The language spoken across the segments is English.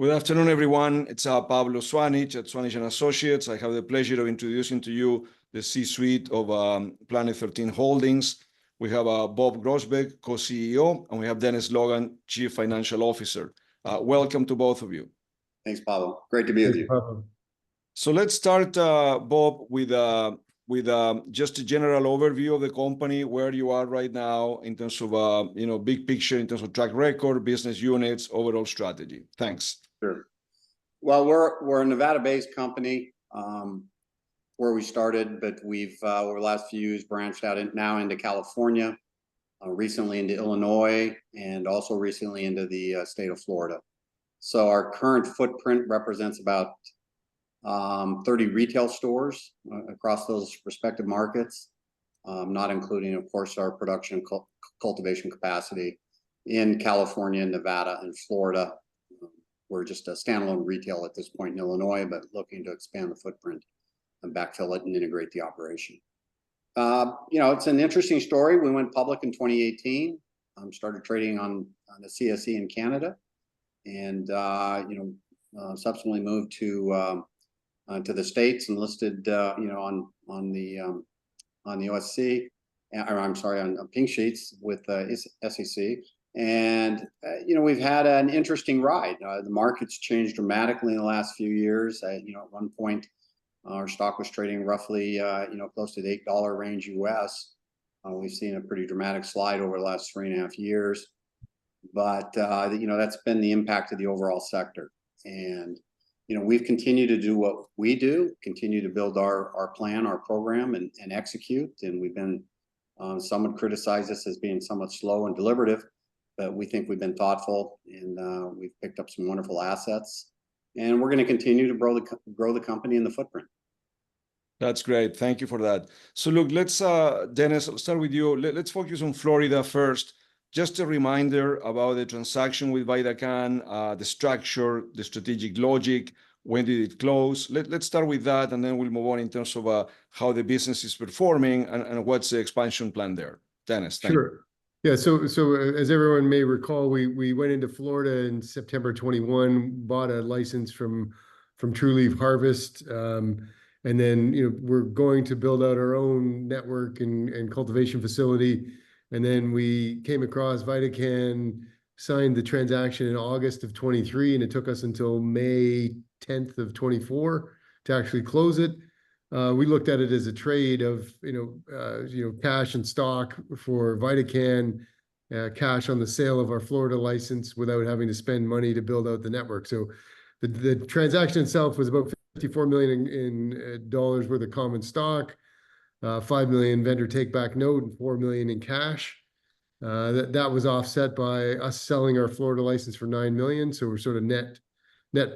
Good afternoon, everyone. It's Pablo Zuanic at Zuanic and Associates. I have the pleasure of introducing to you the C-suite of Planet 13 Holdings. We have Bob Groesbeck, co-CEO, and we have Dennis Logan, Chief Financial Officer. Welcome to both of you. Thanks, Pablo. Great to be with you. Pablo. So let's start, Bob, with just a general overview of the company, where you are right now in terms of big picture, in terms of track record, business units, overall strategy. Thanks. Sure. Well, we're a Nevada-based company where we started, but we've over the last few years branched out now into California, recently into Illinois, and also recently into the state of Florida. So our current footprint represents about 30 retail stores across those respective markets, not including, of course, our production cultivation capacity in California, Nevada, and Florida. We're just a standalone retail at this point in Illinois, but looking to expand the footprint and backfill it and integrate the operation. It's an interesting story. We went public in 2018, started trading on the CSE in Canada, and subsequently moved to the States and listed on the OSC, on Pink Sheets with SEC. And we've had an interesting ride. The market's changed dramatically in the last few years. At one point, our stock was trading roughly close to the $8 range US. We've seen a pretty dramatic slide over the last 3.5 years, but that's been the impact of the overall sector. And we've continued to do what we do, continue to build our plan, our program, and execute. And we've been, some would criticize us as being somewhat slow and deliberative, but we think we've been thoughtful, and we've picked up some wonderful assets. And we're going to continue to grow the company and the footprint. That's great. Thank you for that. So look, let's, Dennis, I'll start with you. Let's focus on Florida first. Just a reminder about the transaction with VidaCann, the structure, the strategic logic. When did it close? Let's start with that, and then we'll move on in terms of how the business is performing and what's the expansion plan there. Dennis, thank you. Sure. Yeah, so as everyone may recall, we went into Florida in September 21, bought a license from True Leaf Harvest, and then we're going to build out our own network and cultivation facility. And then we came across VidaCann, signed the transaction in August of 23, and it took us until May 10th of 24 to actually close it. We looked at it as a trade of cash and stock for VidaCann, cash on the sale of our Florida license without having to spend money to build out the network. So the transaction itself was about $54 million in dollars worth of common stock, $5 million vendor take-back note, and $4 million in cash. That was offset by us selling our Florida license for $9 million. So we're sort of net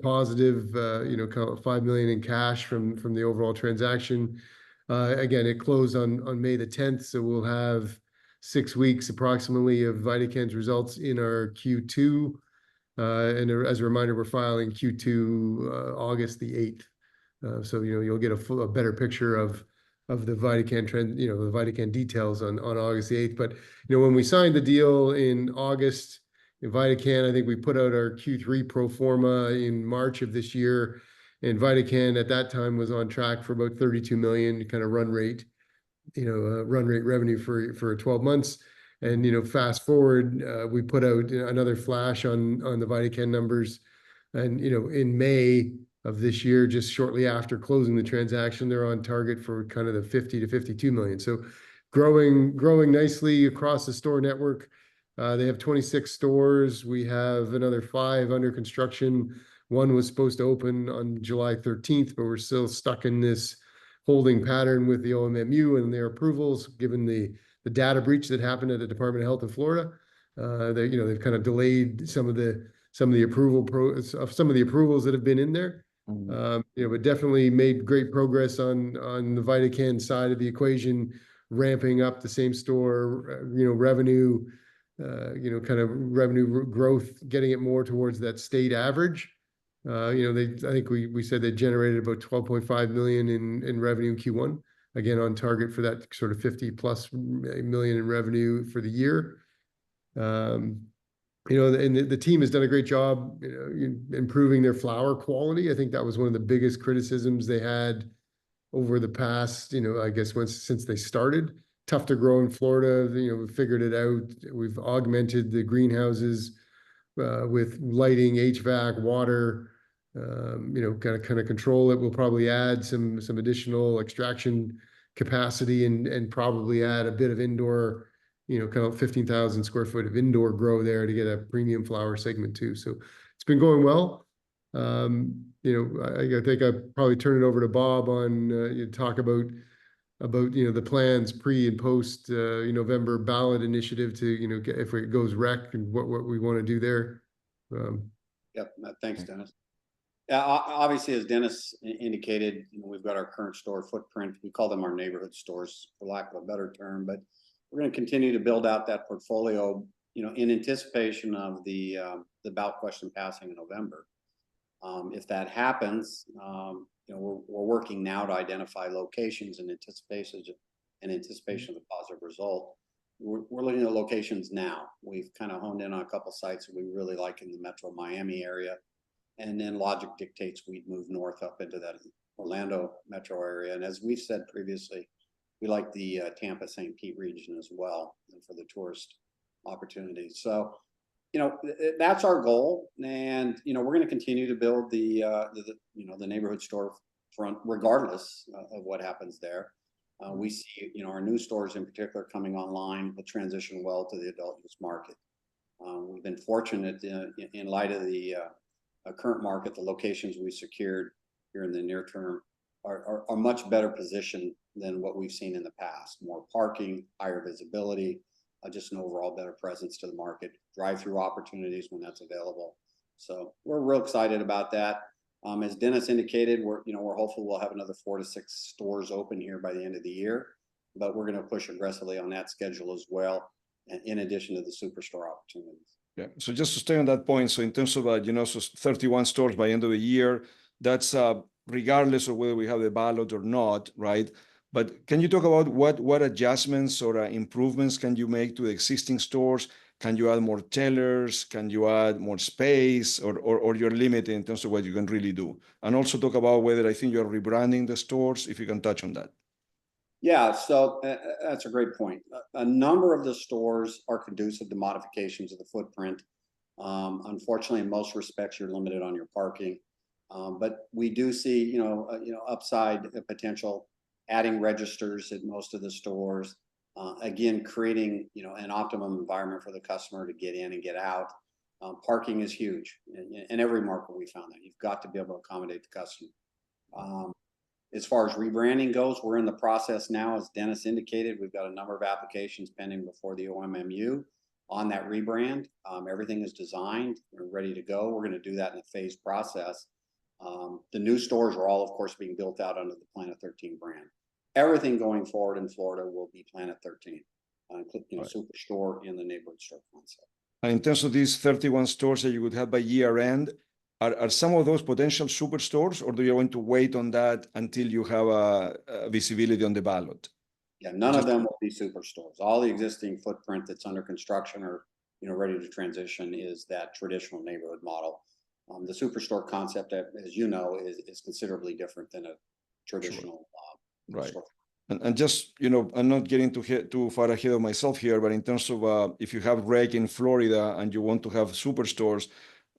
positive, $5 million in cash from the overall transaction. Again, it closed on May the 10th, so we'll have 6 weeks approximately of VidaCann's results in our Q2. And as a reminder, we're filing Q2 August the 8th. So you'll get a better picture of the VidaCann trend, the VidaCann details on August the 8th. But when we signed the deal in August, in VidaCann, I think we put out our Q3 pro forma in March of this year, and VidaCann at that time was on track for about $32 million kind of run rate revenue for 12 months. And fast forward, we put out another flash on the VidaCann numbers, and in May of this year, just shortly after closing the transaction, they're on target for kind of the 50 to 52 million. So growing nicely across the store network. They have 26 stores. We have another 5 under construction. One was supposed to open on July 13th, but we're still stuck in this holding pattern with the OMMU and their approvals, given the data breach that happened at the Department of Health in Florida. They've kind of delayed some of the approvals that have been in there. But definitely made great progress on the VidaCann side of the equation, ramping up the same store revenue. Kind of revenue growth, getting it more towards that state average. I think we said they generated about $12.5 million in revenue in Q1. Again, on target for that sort of 50+ million in revenue for the year. you know, and the team has done a great job, you know, improving their flower quality. I think that was one of the biggest criticisms they had over the past, you know, I guess since they started. Tough to grow in Florida. You know, we figured it out. We've augmented the greenhouses with lighting, HVAC, water. You know, kind of control it. We'll probably add some additional extraction capacity and probably add a bit of indoor, you know, kind of 15,000 square foot of indoor grow there to get a premium flower segment too. So it's been going well. You know, I think I probably turn it over to Bob on you talk about you know the plans pre and post November ballot initiative to, you know, if it goes rec and what we want to do there. Yep. Thanks, Dennis. Yeah, obviously, as Dennis indicated, you know, we've got our current store footprint. We call them our neighborhood stores, for lack of a better term, but we're going to continue to build out that portfolio, you know, in anticipation of the ballot question passing in November. If that happens, you know, we're working now to identify locations in anticipation of the positive result. We're looking at locations now. We've kind of honed in on a couple sites that we really like in the Metro Miami area. And then logic dictates we'd move north up into that Orlando metro area. And as we've said previously, we like the Tampa St. Pete region as well, and for the tourist opportunities. So, you know, that's our goal. And, you know, we're going to continue to build the neighborhood store front, regardless of what happens there. We see, you know, our new stores in particular coming online will transition well to the adult use market. We've been fortunate in light of the current market, the locations we secured here in the near term are much better positioned than what we've seen in the past. More parking, higher visibility, just an overall better presence to the market, drive-through opportunities when that's available. So we're real excited about that. As Dennis indicated, we're hopeful we'll have another 4 to 6 stores open here by the end of the year, but we're going to push aggressively on that schedule as well, in addition to the superstore opportunities. Yeah. So just to stay on that point, so in terms of so 31 stores by end of the year, that's regardless of whether we have the ballot or not, right? But can you talk about what adjustments or improvements can you make to the existing stores? Can you add more tellers? Can you add more space, or you're limited in terms of what you can really do? And also talk about whether I think you're rebranding the stores, if you can touch on that. Yeah, so that's a great point. A number of the stores are conducive to modifications of the footprint. Unfortunately, in most respects, you're limited on your parking. But we do see, upside potential, adding registers at most of the stores. Again, creating, an optimum environment for the customer to get in and get out. Parking is huge. In every market we found that. You've got to be able to accommodate the customer. As far as rebranding goes, we're in the process now, as Dennis indicated. We've got a number of applications pending before the OMMU on that rebrand. Everything is designed. We're ready to go. We're going to do that in a phased process. The new stores are all, of course, being built out under the Planet 13 brand. Everything going forward in Florida will be Planet 13, including right. Superstore in the neighborhood store concept. And in terms of these 31 stores that you would have by year end, are some of those potential superstores, or do you want to wait on that until you have a visibility on the ballot? Yeah, none of them will be superstores. All the existing footprint that's under construction or ready to transition is that traditional neighborhood model. The superstore concept, as you know, is considerably different than a traditional right. store. And just, I'm not getting too far ahead of myself here, but in terms of if you have rec in Florida and you want to have superstores,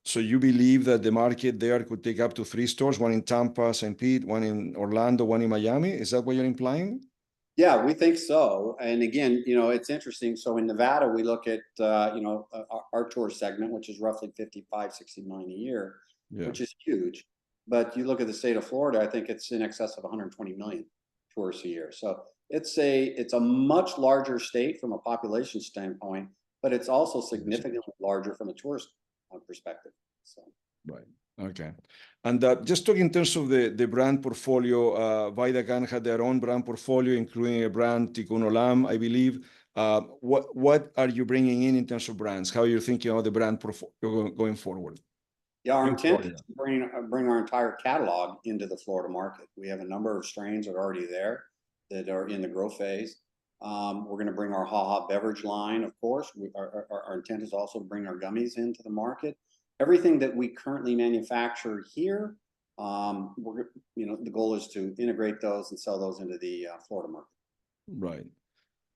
so you believe that the market there could take up to 3 stores, one in Tampa, St. Pete, one in Orlando, one in Miami? Is that what you're implying? Yeah, we think so. And again, it's interesting. So in Nevada, we look at, our tour segment, which is roughly 55, 60 million a year, which is huge. But you look at the state of Florida, I think it's in excess of 120 million tourists a year. So it's a much larger state from a population standpoint, but it's also significantly larger from a tourist perspective. So right. Okay. And just talking in terms of the brand portfolio, VidaCann had their own brand portfolio, including a brand Tikkun Olam, I believe. What are you bringing in terms of brands? How are you thinking about the brand portfolio going forward? Yeah, our intent is to bring our entire catalog into the Florida market. We have a number of strains that are already there that are in the growth phase. We're going to bring our HaHa beverage line, of course. Our intent is also to bring our gummies into the market. Everything that we currently manufacture here, the goal is to integrate those and sell those into the Florida market. Right.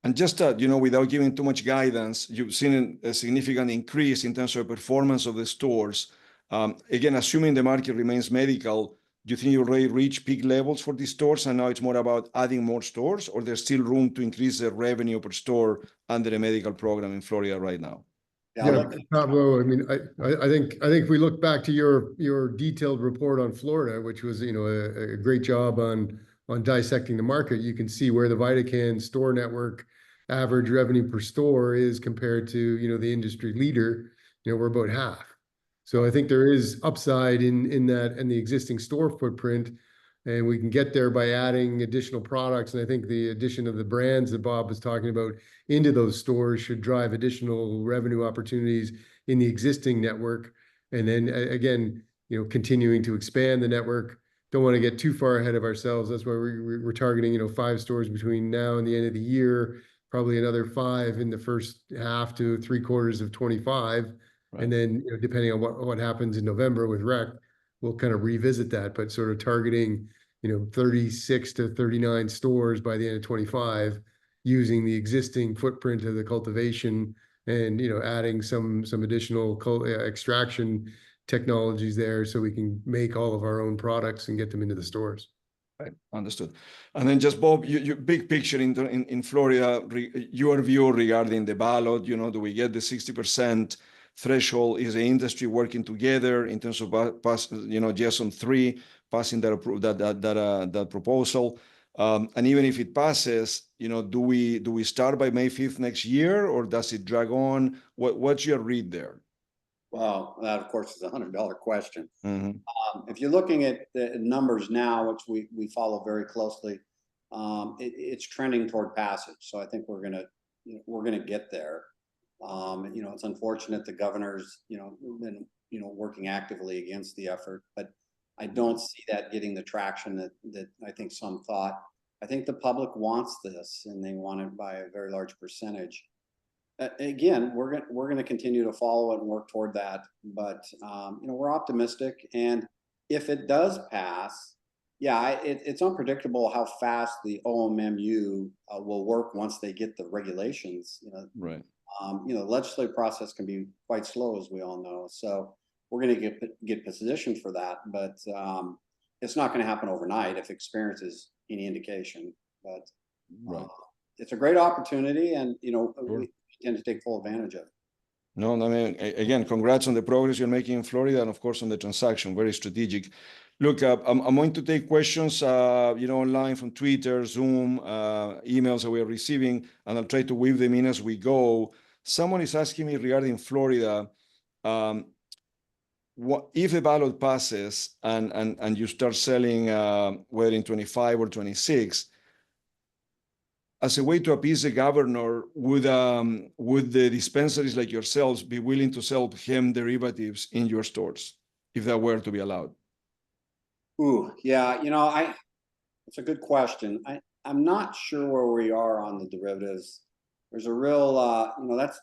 And just, without giving too much guidance, you've seen a significant increase in terms of performance of the stores. Again, assuming the market remains medical, do you think you already reach peak levels for these stores and now it's more about adding more stores, or there's still room to increase the revenue per store under a medical program in Florida right now? Yeah, Pablo, I mean, I think if we look back to your detailed report on Florida, which was, a great job on dissecting the market, you can see where the VidaCann store network average revenue per store is compared to, the industry leader. We're about half. So I think there is upside in that and the existing store footprint, and we can get there by adding additional products. And I think the addition of the brands that Bob was talking about into those stores should drive additional revenue opportunities in the existing network. And then again, continuing to expand the network. Don't want to get too far ahead of ourselves. That's why we're targeting, 5 stores between now and the end of the year, probably another 5 in the first half to 3/4 of 25. Right. And then, depending on what happens in November with rec, we'll kind of revisit that, but sort of targeting, 36 to 39 stores by the end of 25, using the existing footprint of the cultivation and, adding some additional extraction technologies there so we can make all of our own products and get them into the stores. Right, understood. And then just Bob, you big picture in Florida, your view regarding the ballot, do we get the 60% threshold? Is the industry working together in terms of Jason 3 passing that proposal? And even if it passes, do we start by May 5th next year, or does it drag on? What's your read there? Well, that of course is $100 question. Mm-hmm. If you're looking at the numbers now, which we follow very closely, it's trending toward passage. So I think we're gonna get there. It's unfortunate the governor's been working actively against the effort, but I don't see that getting the traction that I think some thought. I think the public wants this, and they want it by a very large percentage. Again, we're gonna continue to follow it and work toward that, but we're optimistic, and if it does pass, yeah, it's unpredictable how fast the OMMU will work once they get the regulations. Right. The legislative process can be quite slow, as we all know. So we're going to get positioned for that, but it's not going to happen overnight if experience is any indication. But right. It's a great opportunity, and Sure. we intend to take full advantage of it. No, I mean, again, congrats on the progress you're making in Florida, and of course on the transaction, very strategic. Look, I'm going to take questions, online from Twitter, Zoom, emails that we are receiving, and I'll try to weave them in as we go. Someone is asking me regarding Florida, what if the ballot passes and you start selling, whether in 25 or 26, as a way to appease the governor, would the dispensaries like yourselves be willing to sell hemp derivatives in your stores if that were to be allowed? Ooh, yeah, it's a good question. I'm not sure where we are on the derivatives. There's a real,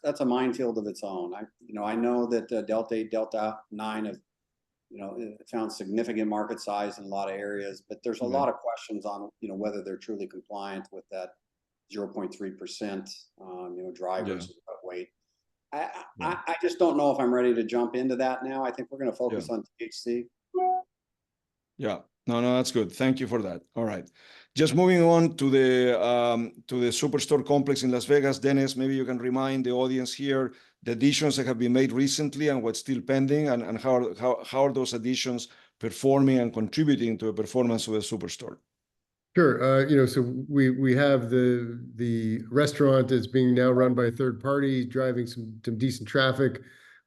that's a minefield of its own. I know that Delta 8, Delta 9 have, found significant market size in a lot of areas, but there's a lot of questions on, whether they're truly compliant with that 0.3%, dry versus wet weight. I just don't know if I'm ready to jump into that now. I think we're going to focus on THC. Yeah, no, that's good. Thank you for that. All right, just moving on to the Superstore complex in Las Vegas. Dennis, maybe you can remind the audience here the additions that have been made recently and what's still pending, and how are those additions performing and contributing to the performance of the Superstore? Sure. So we have the restaurant that's being now run by a third party, driving some decent traffic.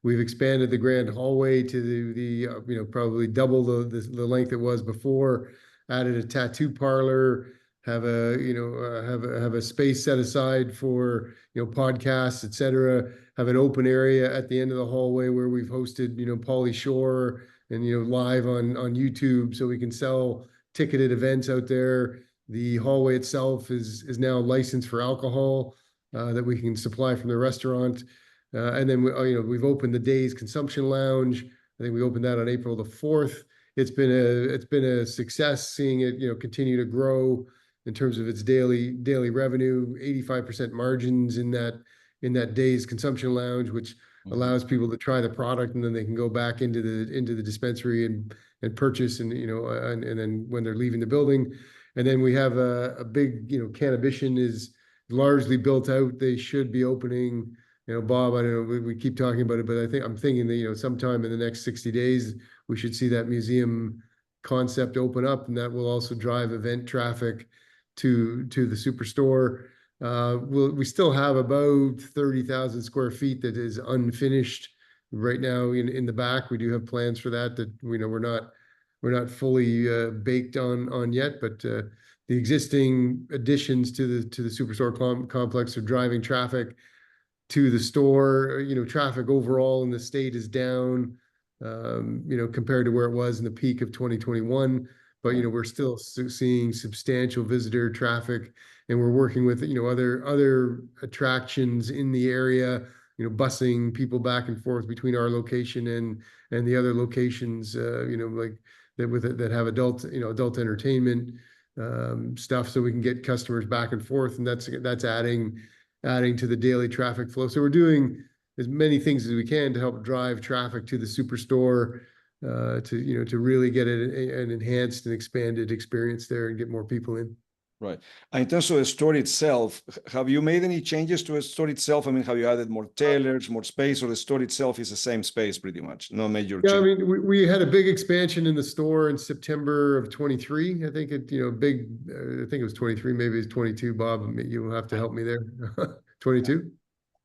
We've expanded the grand hallway to the probably double the length it was before. Added a tattoo parlor. Have a space set aside for podcasts, etc. Have an open area at the end of the hallway where we've hosted Pauly Shore and live on YouTube, so we can sell ticketed events out there. The hallway itself is now licensed for alcohol that we can supply from the restaurant. And then we've opened the Days Consumption Lounge. I think we opened that on April the 4th. It's been a success, seeing it continue to grow in terms of its daily revenue. 85% margins in that Days Consumption Lounge, which allows people to try the product, and then they can go back into the dispensary and purchase, and then when they're leaving the building. And then we have a big, Cannabis is largely built out. They should be opening, Bob, I don't know, we keep talking about it, but I'm thinking that, sometime in the next 60 days, we should see that museum concept open up, and that will also drive event traffic to the superstore. We still have about 30,000 square feet that is unfinished right now in the back. We do have plans for that we're not fully baked on yet, but the existing additions to the superstore complex are driving traffic to the store. Traffic overall in the state is down, compared to where it was in the peak of 2021. But we're still seeing substantial visitor traffic, and we're working with other attractions in the area, busing people back and forth between our location and the other locations, like that have adult entertainment stuff, so we can get customers back and forth, and that's adding to the daily traffic flow. So we're doing as many things as we can to help drive traffic to the superstore, to really get an enhanced and expanded experience there and get more people in. Right. And in terms of the store itself, have you made any changes to the store itself? I mean, have you added more tailors, more space, or the store itself is the same space pretty much? No major change. Yeah, I mean, we had a big expansion in the store in September of 23. I think I think it was 23, maybe it's 22, Bob. You'll have to help me there. 22?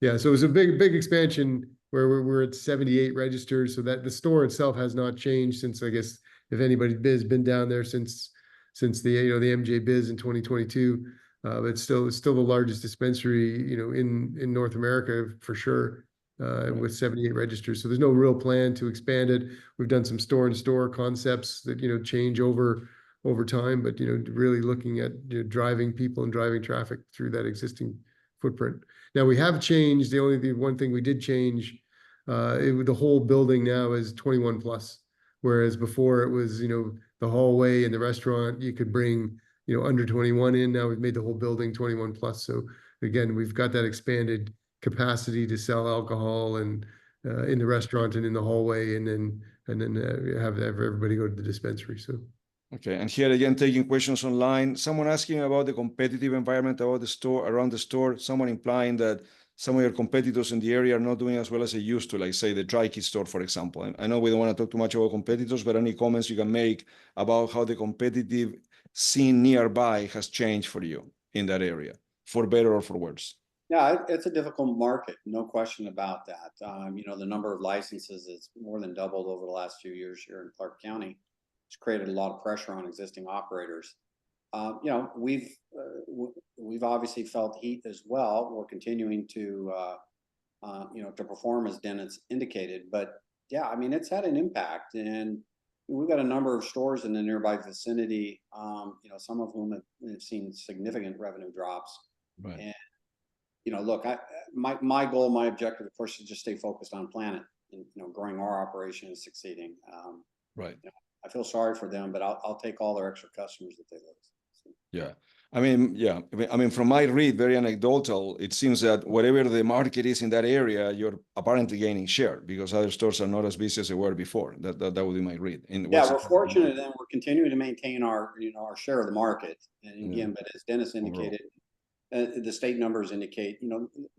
Yeah, so it was a big expansion where we're at 78 registers, so that the store itself has not changed since, I guess, if anybody's been down there since the the MJ Biz in 2022, but it's still the largest dispensary in North America for sure, with 78 registers. So there's no real plan to expand it. We've done some store-in-store concepts that change over time, but really looking at driving people and driving traffic through that existing footprint. Now we have changed. The one thing we did change, the whole building now is 21 plus, whereas before it was the hallway and the restaurant, you could bring, under 21 in. Now we've made the whole building 21 plus. So again, we've got that expanded capacity to sell alcohol and in the restaurant and in the hallway, and then have everybody go to the dispensary. So. Okay, and here again, taking questions online. Someone asking about the competitive environment around the store. Someone implying that some of your competitors in the area are not doing as well as they used to, like say the Dry Key store, for example. I know we don't want to talk too much about competitors, but any comments you can make about how the competitive scene nearby has changed for you in that area, for better or for worse? Yeah, it's a difficult market, no question about that. The number of licenses is more than doubled over the last few years here in Clark County. It's created a lot of pressure on existing operators. We've obviously felt heat as well. We're continuing to perform as Dennis indicated, but yeah, I mean, it's had an impact, and we've got a number of stores in the nearby vicinity, some of whom have seen significant revenue drops. Right. And look, my goal, my objective, of course, is just stay focused on Planet and growing our operation and succeeding. Right. I feel sorry for them, but I'll take all their extra customers that they lose. So. Yeah. I mean, from my read, very anecdotal, it seems that whatever the market is in that area, you're apparently gaining share because other stores are not as busy as they were before. That would be my read. Yeah, we're fortunate, and we're continuing to maintain our share of the market. And again, but as Dennis indicated, the state numbers indicate,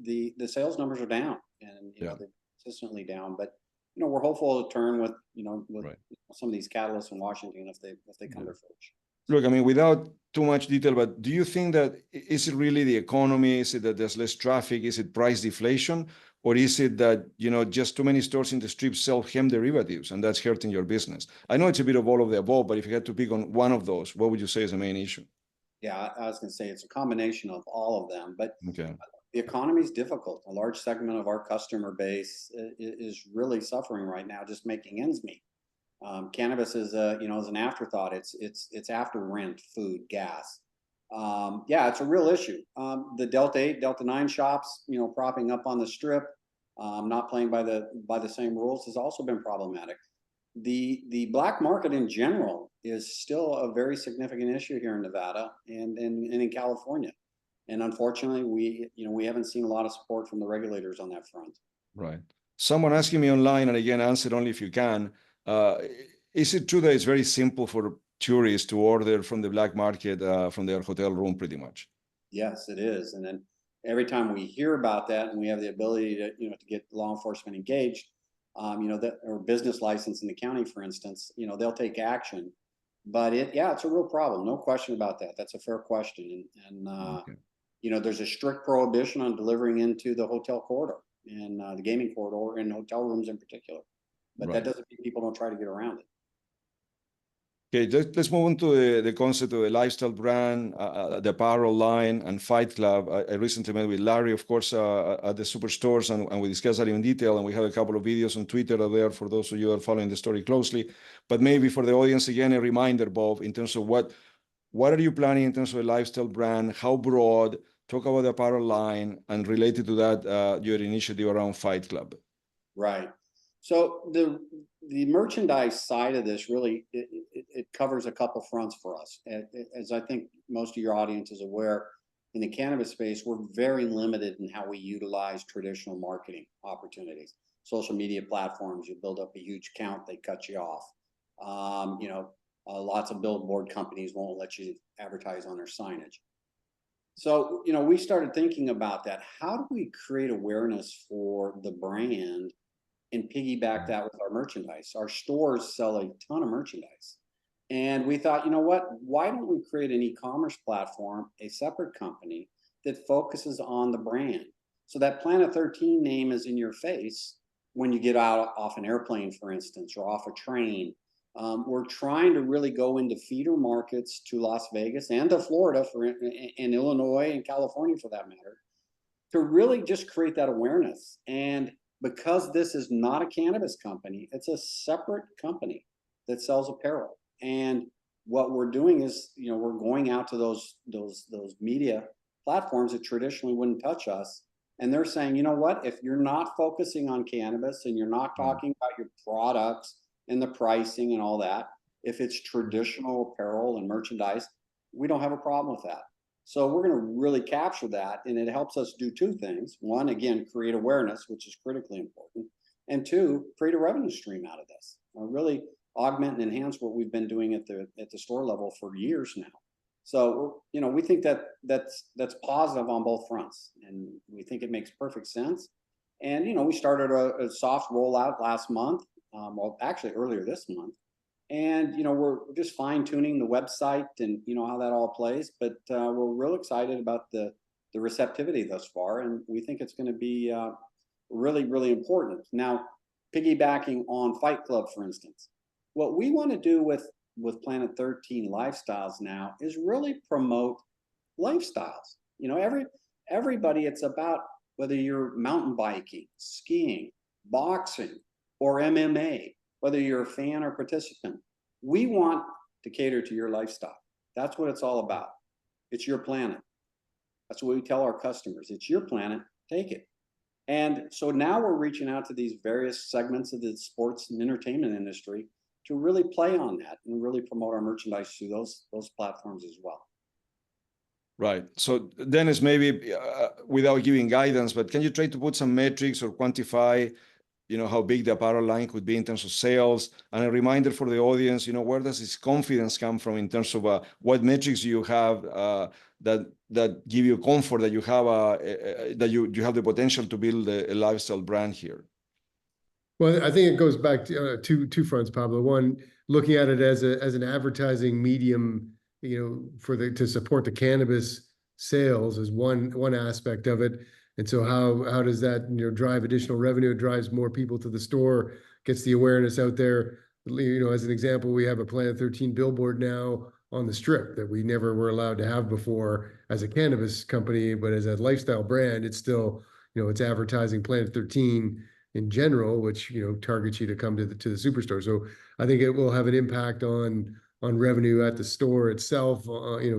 the sales numbers are down, and they're consistently down. But we're hopeful to turn with some of these catalysts in Washington if they come to fruition. Look, I mean, without too much detail, but do you think that is it really the economy? Is it that there's less traffic? Is it price deflation? Or is it that, just too many stores in the strip sell hemp derivatives and that's hurting your business? I know it's a bit of all of the above, but if you had to pick on one of those, what would you say is the main issue? Yeah, I was going to say it's a combination of all of them, but okay. The economy is difficult. A large segment of our customer base is really suffering right now, just making ends meet. Cannabis is is an afterthought. It's after rent, food, gas. Yeah, it's a real issue. The Delta 8, Delta 9 shops, propping up on the strip, not playing by the same rules has also been problematic. The black market in general is still a very significant issue here in Nevada and in California. And unfortunately, we haven't seen a lot of support from the regulators on that front. Right. Someone asking me online, and again, answer only if you can. Is it true that it's very simple for tourists to order from the black market from their hotel room, pretty much? Yes, it is. And then every time we hear about that, and we have the ability to to get law enforcement engaged, that or business license in the county, for instance, they'll take action. But it's a real problem, no question about that. That's a fair question, and Okay. there's a strict prohibition on delivering into the hotel corridor and the gaming corridor and hotel rooms in particular. But that Right. doesn't mean people don't try to get around it. Okay, let's move on to the concept of the lifestyle brand, the apparel line, and Fight Club. I recently met with Larry, of course, at the superstores, and we discussed that in detail, and we have a couple of videos on Twitter out there for those of you who are following the story closely. But maybe for the audience, again, a reminder, Bob, in terms of what are you planning in terms of a lifestyle brand, how broad, talk about the apparel line, and related to that, your initiative around Fight Club. Right. So the merchandise side of this really it covers a couple fronts for us. As I think most of your audience is aware, in the cannabis space, we're very limited in how we utilize traditional marketing opportunities. Social media platforms, you build up a huge count, they cut you off. Lots of billboard companies won't let you advertise on their signage. So, we started thinking about that. How do we create awareness for the brand and piggyback that with our merchandise? Our stores sell a ton of merchandise. And we thought, you know what? Why don't we create an e-commerce platform, a separate company that focuses on the brand? So that Planet 13 name is in your face when you get out off an airplane, for instance, or off a train. We're trying to really go into feeder markets to Las Vegas and to Florida, and Illinois and California for that matter, to really just create that awareness. And because this is not a cannabis company, it's a separate company that sells apparel. And what we're doing is, we're going out to those media platforms that traditionally wouldn't touch us. And they're saying, you know what, if you're not focusing on cannabis and you're not talking about your products and the pricing and all that, if it's traditional apparel and merchandise, we don't have a problem with that. So we're going to really capture that, and it helps us do two things. One, again, create awareness, which is critically important, and two, create a revenue stream out of this. Really augment and enhance what we've been doing at the store level for years now. So we think that's positive on both fronts, and we think it makes perfect sense. And we started a soft rollout last month, well, actually earlier this month. And we're just fine tuning the website and how that all plays, but we're real excited about the receptivity thus far, and we think it's going to be really, really important. Now, piggybacking on Fight Club, for instance, what we want to do with Planet 13 Lifestyles now is really promote lifestyles. Everybody, it's about whether you're mountain biking, skiing, boxing, or MMA. Whether you're a fan or participant, we want to cater to your lifestyle. That's what it's all about. It's your planet. That's what we tell our customers. It's your planet, take it. And so now we're reaching out to these various segments of the sports and entertainment industry to really play on that and really promote our merchandise through those platforms as well. Right. So Dennis, maybe without giving guidance, but can you try to put some metrics or quantify how big the apparel line could be in terms of sales? And a reminder for the audience, where does this confidence come from in terms of what metrics you have that give you comfort that you have that you have the potential to build a lifestyle brand here? Well, I think it goes back to two fronts, Pablo. One, looking at it as an advertising medium, to support the cannabis sales is one aspect of it. And so how does that drive additional revenue? It drives more people to the store, gets the awareness out there. As an example, we have a Planet 13 billboard now on the strip that we never were allowed to have before as a cannabis company, but as a lifestyle brand, it's still it's advertising Planet 13 in general, which targets you to come to the superstore. So I think it will have an impact on on revenue at the store itself,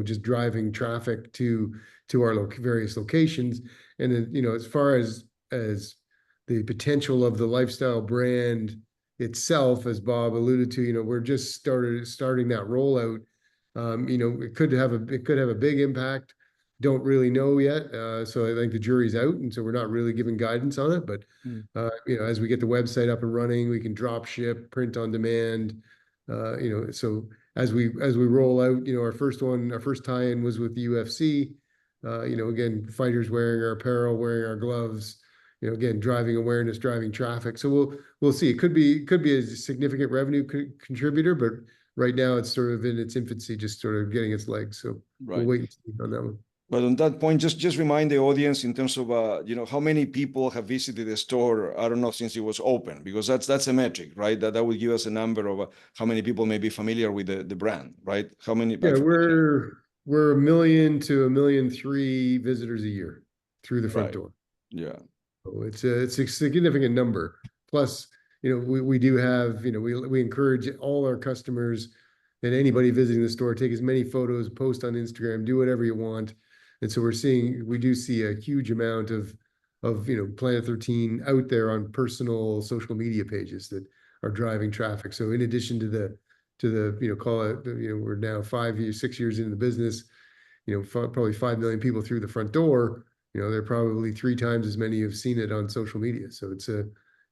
just driving traffic to our various locations. And then, as far as the potential of the lifestyle brand itself, as Bob alluded to, we're just starting that rollout. It could have a big impact. Don't really know yet. So I think the jury's out, and so we're not really giving guidance on it. But as we get the website up and running, we can drop ship, print on demand. So as we roll out, our first tie-in was with the UFC. Again, fighters wearing our apparel, wearing our gloves. Again, driving awareness, driving traffic. So we'll see. It could be a significant revenue contributor, but right now it's sort of in its infancy, just sort of getting its legs. So we'll wait and see on that one. But on that point, just remind the audience in terms of how many people have visited the store, I don't know, since it was open, because that's a metric, right? That would give us a number of how many people may be familiar with the brand, right? How many? Yeah, we're 1 million to 1.3 million visitors a year through the front door. Yeah. So it's a significant number. Plus, we do have, we encourage all our customers and anybody visiting the store, take as many photos, post on Instagram, do whatever you want. And so we do see a huge amount of Planet 13 out there on personal social media pages that are driving traffic. So in addition to the call it, we're now 6 years into the business, probably 5 million people through the front door. There are probably 3 times as many who've seen it on social media. So it's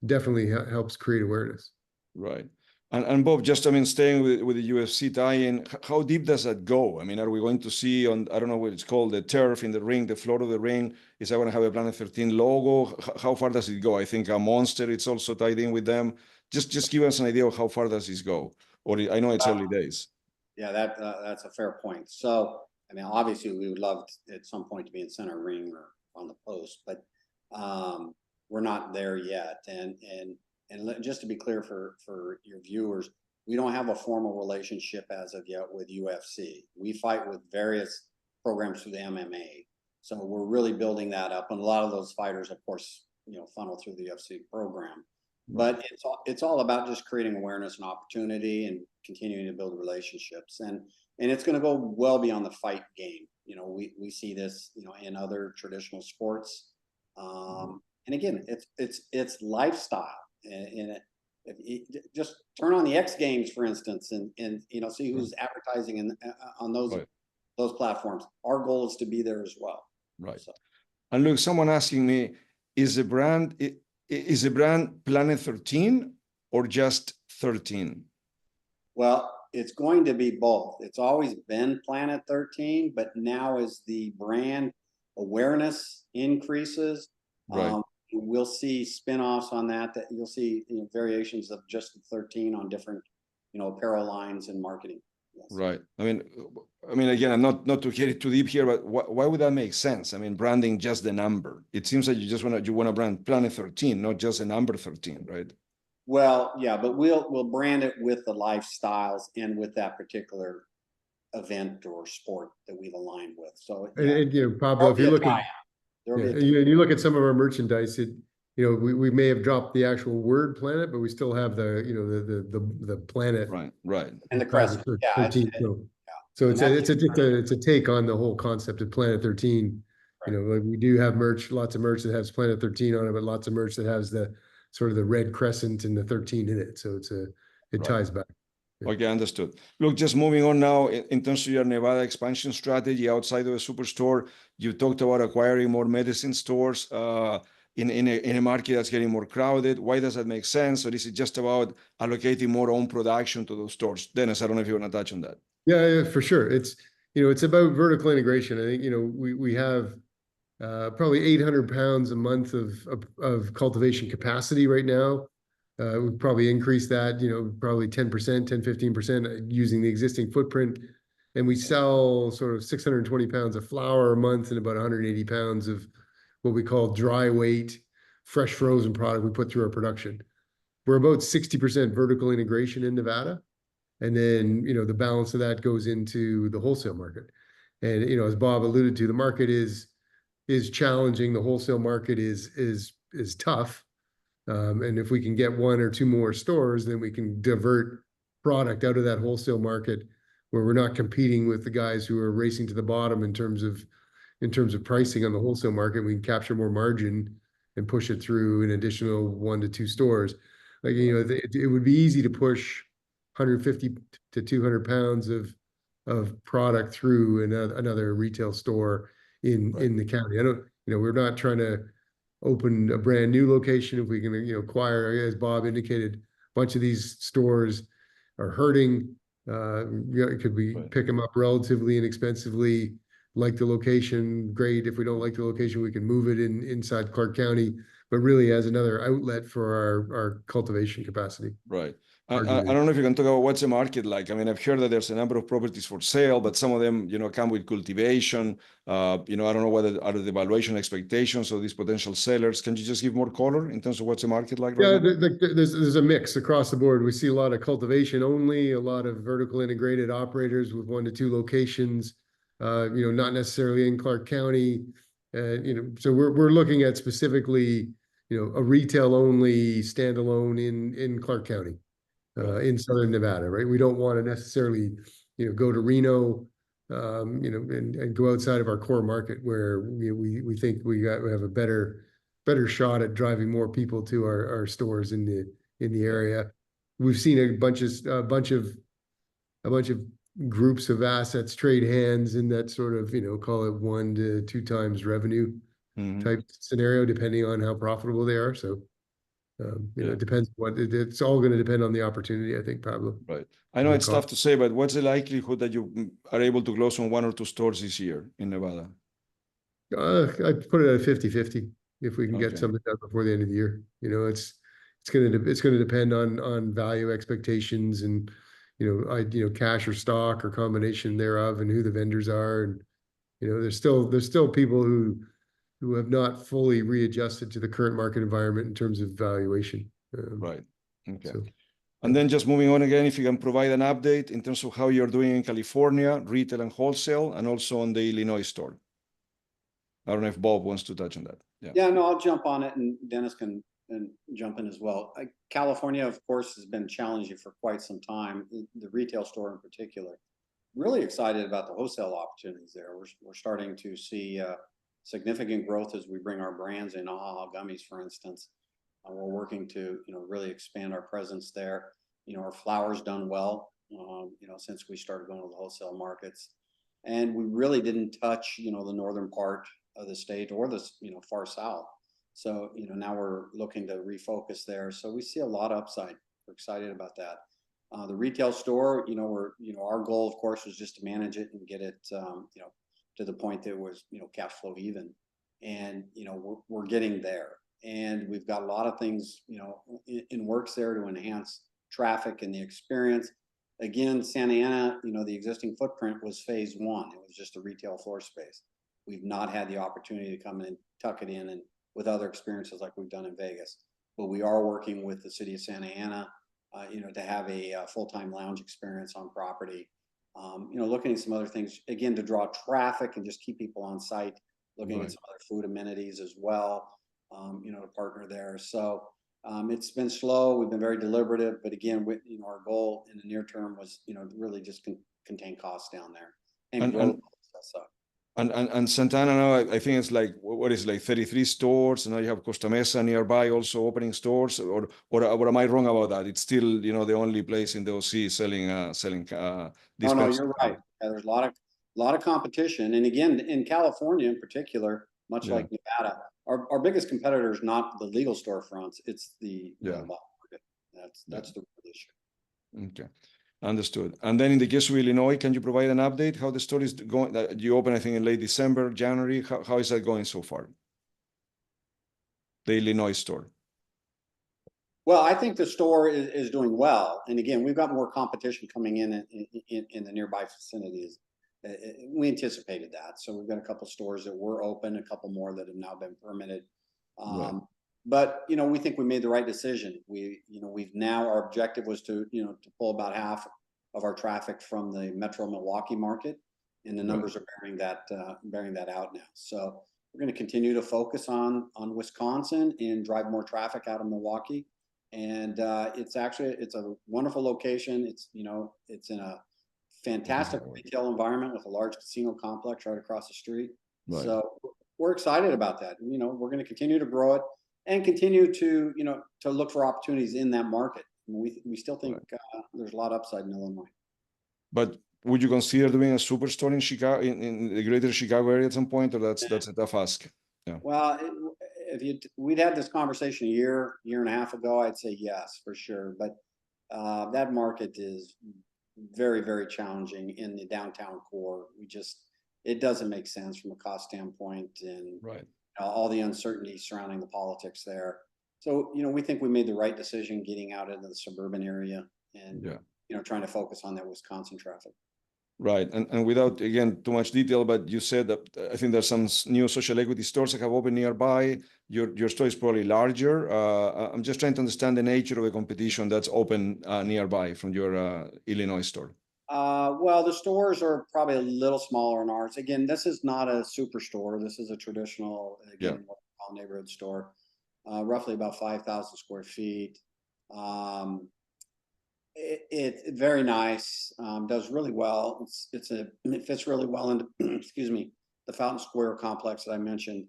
definitely helps create awareness. Right. And Bob, just, staying with the UFC tie-in, how deep does that go? Are we going to see on, I don't know what it's called, the turf in the ring, the floor of the ring, is that going to have a Planet 13 logo? How far does it go? I think a Monster, it's also tied in with them. Just give us an idea of how far does this go? Or I know it's early days. Yeah, that's a fair point. So, obviously we would love at some point to be in center ring or on the post, but we're not there yet. And just to be clear for your viewers, we don't have a formal relationship as of yet with UFC. We fight with various programs through the MMA. So we're really building that up. And a lot of those fighters, of course, funnel through the UFC program. But it's all about just creating awareness and opportunity and continuing to build relationships. And it's going to go well beyond the fight game. We see this, in other traditional sports. And again, it's lifestyle. And just turn on the X Games, for instance, and see who's advertising on those platforms. Our goal is to be there as well. Right. So. And look, someone asking me, is the brand Planet 13 or just 13? Well, it's going to be both. It's always been Planet 13, but now as the brand awareness increases, right. We'll see spin-offs on that you'll see variations of just 13 on different apparel lines and marketing. Yes. Right. Again, I'm not to get it too deep here, but why would that make sense? Branding just the number. It seems like you want to brand Planet 13, not just the number 13, right? Well, yeah, but we'll brand it with the lifestyles and with that particular event or sport that we've aligned with. So Pablo, if you look at you look at some of our merchandise, we may have dropped the actual word planet, but we still have the planet, right, and the crescent. So it's a take on the whole concept of Planet 13. Right. We do have lots of merch that has Planet 13 on it, but lots of merch that has the sort of the red crescent and the 13 in it. So it ties back. Okay, understood. Look, just moving on now, in terms of your Nevada expansion strategy outside of a superstore, you talked about acquiring more medicine stores in a market that's getting more crowded. Why does that make sense? Or is it just about allocating more own production to those stores? Dennis, I don't know if you want to touch on that. Yeah, for sure. It's about vertical integration. I think, we have probably 800 pounds a month of cultivation capacity right now. We've probably increased that, probably 10%, 15% using the existing footprint. And we sell sort of 620 pounds of flower a month and about 180 pounds of what we call dry weight, fresh frozen product we put through our production. We're about 60% vertical integration in Nevada. And then, the balance of that goes into the wholesale market. And, as Bob alluded to, the market is challenging. The wholesale market is tough. And if we can get 1 or 2 more stores, then we can divert product out of that wholesale market where we're not competing with the guys who are racing to the bottom in terms of pricing on the wholesale market. We can capture more margin and push it through an additional 1 to 2 stores. Like, you know, it would be easy to push 150 to 200 pounds of product through another retail store in the county. I don't, you know, we're not trying to open a brand new location. If we can, you know, acquire, as Bob indicated, a bunch of these stores are hurting. Could we pick them up relatively inexpensively? Like the location, great. If we don't like the location, we can move it inside Clark County, but really as another outlet for our cultivation capacity. Right. I don't know if you can talk about what's the market like. I mean, I've heard that there's a number of properties for sale, but some of them, you know, come with cultivation. You know, I don't know whether are the valuation expectations of these potential sellers. Can you just give more color in terms of what's the market like right now? There's a mix across the board. We see a lot of cultivation only, a lot of vertical integrated operators with 1 to 2 locations. You know, not necessarily in Clark County. You know, so we're looking at specifically, you know, a retail only standalone in Clark County, in Southern Nevada, right? We don't want to necessarily, you know, go to Reno, you know, and go outside of our core market where we think we have a better shot at driving more people to our stores in the area. We've seen a bunch of groups of assets trade hands in that sort of, you know, call it 1 to 2 times revenue type scenario, depending on how profitable they are. So, you know, it depends it's all going to depend on the opportunity, I think, Pablo. Right. I know it's tough to say, but what's the likelihood that you are able to close on 1 or 2 stores this year in Nevada? I'd put it at 50-50 if we can get something done before the end of the year. You know, it's going to depend on value expectations and, you know, cash or stock or combination thereof, and who the vendors are. And, you know, there's still people who have not fully readjusted to the current market environment in terms of valuation. Right. Okay. So, and then just moving on again, if you can provide an update in terms of how you're doing in California, retail and wholesale, and also on the Illinois store. I don't know if Bob wants to touch on that. Yeah, no, I'll jump on it, and Dennis can jump in as well. California, of course, has been challenging for quite some time. The retail store in particular. Really excited about the wholesale opportunities there. We're starting to see significant growth as we bring our brands in. AHA gummies, for instance. We're working to, you know, really expand our presence there. You know, our flower's done well, you know, since we started going to the wholesale markets. And we really didn't touch, you know, the northern part of the state or the, you know, far south. So, you know, now we're looking to refocus there. So we see a lot of upside. We're excited about that. The retail store, you know, our goal, of course, was just to manage it and get it, you know, to the point that it was, you know, cash flow even. And, you know, we're getting there. And we've got a lot of things, you know, in works there to enhance traffic and the experience. Again, Santa Ana, you know, the existing footprint was phase 1. It was just a retail floor space. We've not had the opportunity to come in and tuck it in and with other experiences like we've done in Vegas. But we are working with the city of Santa Ana, you know, to have a full-time lounge experience on property. You know, looking at some other things, again, to draw traffic and just keep people on site, looking at some other food amenities as well, you know, to partner there. So it's been slow. We've been very deliberative, but again, you know, our goal in the near term was, you know, really just contain costs down there and grow. And Santana now, I think it's like, what is it, like 33 stores, and now you have Costa Mesa nearby also opening stores, or am I wrong about that? It's still, you know, the only place in the OC selling Oh, no, you're right. Yeah, there's a lot of competition, and again, in California in particular, much like Nevada, our biggest competitor is not the legal storefronts; it's the market. That's the real issue. Okay. Understood. And then in the case of Illinois, can you provide an update how the store is going? You open, I think, in late December, January. How is that going so far? The Illinois store. Well, I think the store is doing well. And again, we've got more competition coming in the nearby vicinities. We anticipated that. So we've got a couple stores that were open, a couple more that have now been permitted. But, you know, we think we made the right decision. We've now, our objective was to pull about half of our traffic from the Metro Milwaukee market, and the numbers are bearing that out now. So we're going to continue to focus on Wisconsin and drive more traffic out of Milwaukee. And it's a wonderful location. It's in a fantastic retail environment with a large casino complex right across the street. Right. So we're excited about that. You know, we're going to continue to grow it and continue to, you know, to look for opportunities in that market. We still think there's a lot of upside in Illinois. But would you consider doing a superstore in Chicago, in the greater Chicago area at some point, or that's a tough ask? Yeah. Well, we'd had this conversation a year and a half ago, I'd say yes, for sure. But that market is very, very challenging in the downtown core. It doesn't make sense from a cost standpoint, and all the uncertainty surrounding the politics there. So, you know, we think we made the right decision getting out into the suburban area and, you know, trying to focus on that Wisconsin traffic. Right. And without, again, too much detail, but you said that I think there's some new social equity stores that have opened nearby. Your store is probably larger. I'm just trying to understand the nature of the competition that's open nearby from your Illinois store. Well, the stores are probably a little smaller than ours. Again, this is not a superstore. This is a traditional, again, what we call neighborhood store. Roughly about 5,000 square feet. It's very nice. Does really well. It fits really well into excuse me, the Fountain Square complex that I mentioned.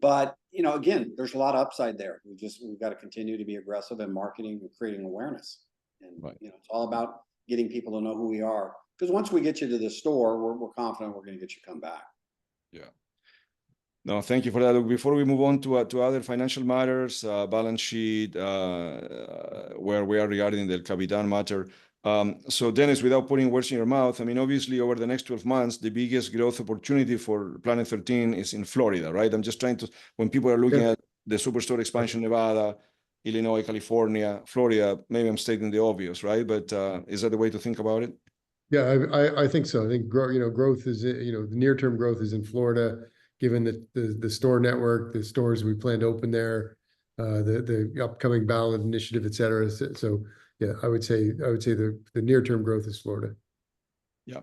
But you know, again, there's a lot of upside there. We've got to continue to be aggressive in marketing and creating awareness. And you know, it's all about getting people to know who we are. Because once we get you to the store, we're confident we're going to get you to come back. Yeah. No, thank you for that. Before we move on to other financial matters, balance sheet, where we are regarding the El Capitan matter. So Dennis, without putting words in your mouth, I mean, obviously over the next 12 months, the biggest growth opportunity for Planet 13 is in Florida, right? I'm just trying to, when people are looking at the superstore expansion, Nevada, Illinois, California, Florida, maybe I'm stating the obvious, right? But is that the way to think about it? Yeah, I think so. I think growth is, you know, the near-term growth is in Florida, given the store network, the stores we plan to open there, the upcoming ballot initiative, et cetera. So yeah, I would say the near-term growth is Florida. Yeah.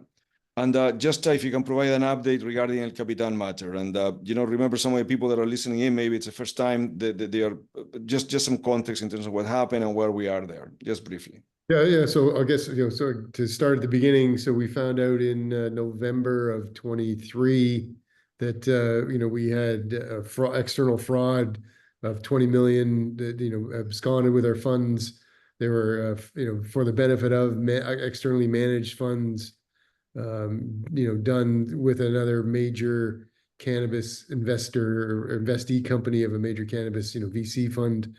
And just if you can provide an update regarding El Capitan matter, and you know, remember some of the people that are listening in, maybe it's the first time that they are just some context in terms of what happened and where we are there, just briefly. Yeah. So I guess, you know, so to start at the beginning, so we found out in November of 23 that you know, we had external fraud of 20 million that, you know, absconded with our funds. They were you know, for the benefit of externally managed funds, you know, done with another major cannabis investor or investee company of a major cannabis, you know, VC fund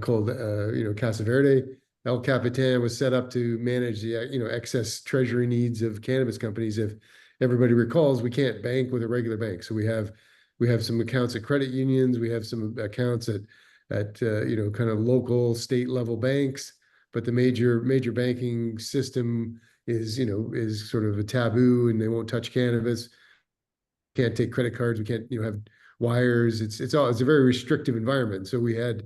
called you know, Casa Verde. El Capitan was set up to manage the you know, excess treasury needs of cannabis companies. If everybody recalls, we can't bank with a regular bank, so we have some accounts at credit unions, we have some accounts at you know, kind of local state level banks, but the major banking system is, you know, is sort of a taboo, and they won't touch cannabis. Can't take credit cards. We can't, you know, have wires. It's a very restrictive environment. So we had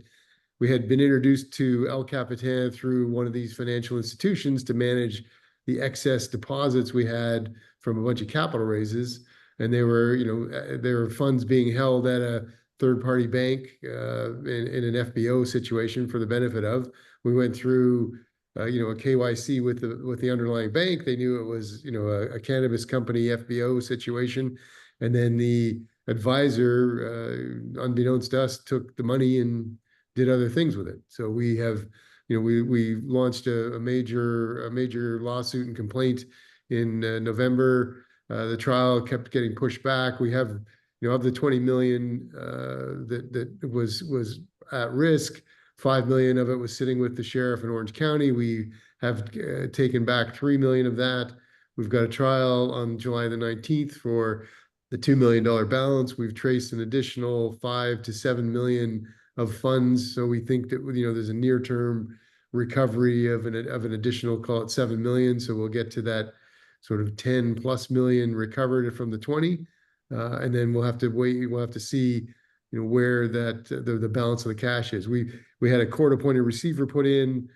been introduced to El Capitan through one of these financial institutions to manage the excess deposits we had from a bunch of capital raises, and they were, you know, there were funds being held at a third-party bank in an FBO situation for the benefit of. We went through, you know, a KYC with the underlying bank. They knew it was, you know, a cannabis company FBO situation, and then the advisor, unbeknownst to us, took the money and did other things with it. So we have, you know, we launched a major lawsuit and complaint in November. The trial kept getting pushed back. We have, you know, of the 20 million that was at risk, 5 million of it was sitting with the sheriff in Orange County. We have taken back 3 million of that. We've got a trial on July the 19th for the $2 million balance. We've traced an additional 5 to 7 million of funds. So we think that, you know, there's a near-term recovery of an additional, call it 7 million. So we'll get to that sort of 10 plus million recovered from the 20. And then we'll have to wait. We'll have to see, you know, where that the balance of the cash is. We had a court-appointed receiver put in.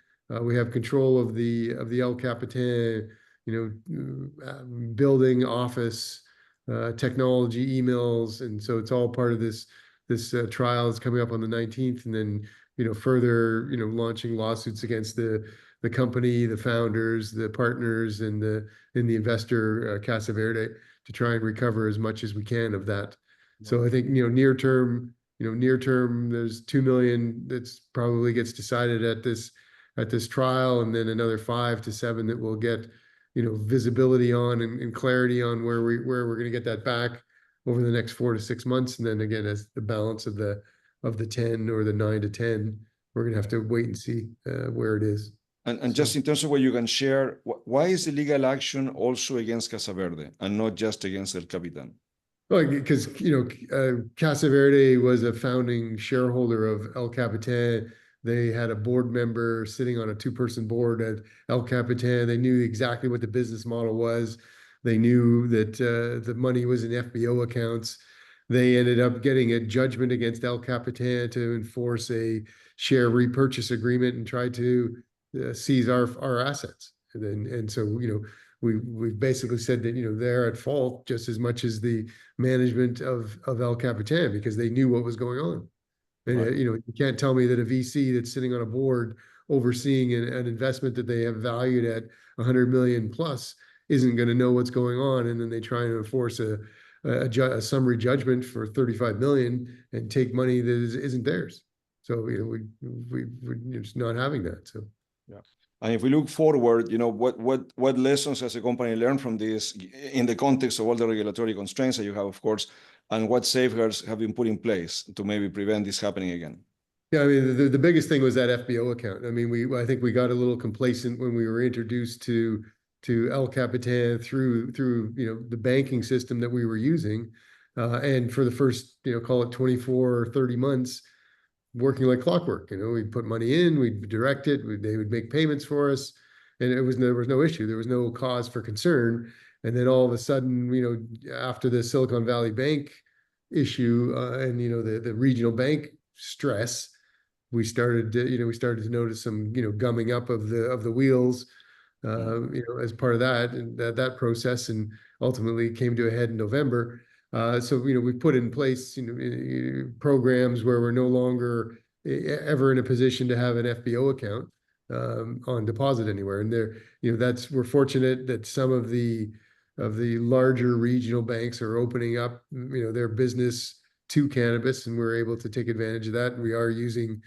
We have control of the El Capitan, you know, building, office, technology, emails, and so it's all part of this trial is coming up on the 19th, and then, you know, further, you know, launching lawsuits against the the company, the founders, the partners, and the investor, Casa Verde, to try and recover as much as we can of that. So I think, near term, there's 2 million that's probably gets decided at this trial, and then another 5 to 7 that we'll get, visibility on and clarity on where we're going to get that back over the next 4 to 6 months. And then again, as the balance of the 10 or the 9 to 10, we're going to have to wait and see where it is. And just in terms of what you can share, why is the legal action also against Casa Verde and not just against El Capitan? Well, because Casa Verde was a founding shareholder of El Capitan. They had a board member sitting on a 2-person board at El Capitan. They knew exactly what the business model was. They knew that the money was in FBO accounts. They ended up getting a judgment against El Capitan to enforce a share repurchase agreement and try to seize our assets. And so, we basically said that, they're at fault just as much as the management of El Capitan, because they knew what was going on. And, Right. you can't tell me that a VC that's sitting on a board overseeing an investment that they have valued at 100 million plus isn't going to know what's going on. And then they try and enforce a summary judgment for 35 million and take money that isn't theirs. So, we're just not having that. So, yeah. And if we look forward, what lessons has the company learned from this in the context of all the regulatory constraints that you have, of course, and what safeguards have been put in place to maybe prevent this happening again? Yeah, I mean, the biggest thing was that FBO account. I mean, I think we got a little complacent when we were introduced to El Capitan through the banking system that we were using, and for the first call it 24 or 30 months, working like clockwork. We'd put money in, we'd direct it, they would make payments for us, and there was no issue. There was no cause for concern. And then all of a sudden, after the Silicon Valley Bank issue, and the regional bank stress, we started to notice some gumming up of the wheels, as part of that, and that process, and ultimately came to a head in November. So we put in place programs where we're no longer ever in a position to have an FBO account on deposit anywhere. And we're fortunate that some of the larger regional banks are opening up their business to cannabis, and we're able to take advantage of that. And we are using